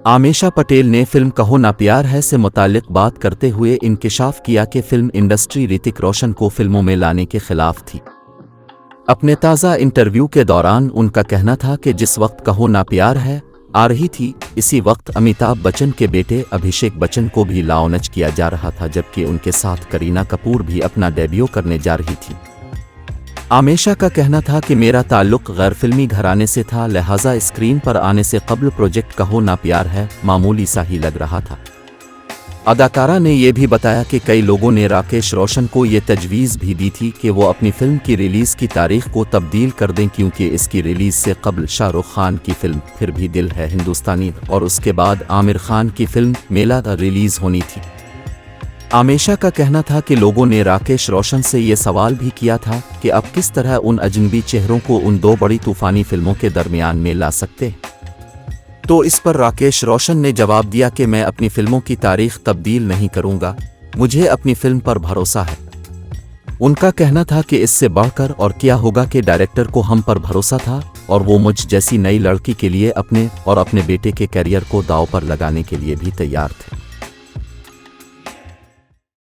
आमेशा पटेल ने फिल्म कहो ना प्यार है से मुताल्लिक बात करते हुए इंकिशाफ किया कि फिल्म इंडस्ट्री ऋतिक रोशन को फिल्मों में लाने के खिलाफ थी। अपने ताज़ा इंटरव्यू के दौरान उनका कहना था कि जिस वक्त कहो ना प्यार है आ रही थी, इसी वक्त अमिताभ बच्चन के बेटे अभिषेक बच्चन को भी लॉन्च किया जा रहा था, जबकि उनके साथ करीना कपूर भी अपना डेब्यू करने जा रही थी। आमेशा का कहना था कि मेरा ताल्लुक गैर फिल्मी घराने से था, लिहाजा स्क्रीन पर आने से कबल प्रोजेक्ट कहो ना प्यार है मामूली सा ही लग रहा था। अदाकारा ने यह भी बताया कि कई लोगों ने राकेश रोशन को ये तजवीज़ भी दी थी कि वो अपनी फिल्म की रिलीज़ की तारीख को तब्दील कर दें, क्योंकि इसकी रिलीज़ से कबल शाहरुख खान की फिल्म फिर भी दिल है हिंदुस्तानी और उसके बाद आमिर खान की फिल्म मेला रिलीज़ होनी थी। आमेशा का कहना था कि लोगों ने राकेश रोशन से ये सवाल भी किया था कि अब किस तरह उन अजनबी चेहरों को उन दो बड़ी तूफ़ानी फिल्मों के दरमियान में ला सकते, तो इस पर राकेश रोशन ने जवाब दिया कि मैं अपनी फिल्मों की तारीख तब्दील नहीं करूंगा, मुझे अपनी फिल्म पर भरोसा है। उनका कहना था कि इससे बढ़कर और क्या होगा कि डायरेक्टर को हम पर भरोसा था और वो मुझ जैसी नई लड़की के लिए अपने और अपने बेटे के करियर को दांव पर लगाने के लिए भी तैयार थे।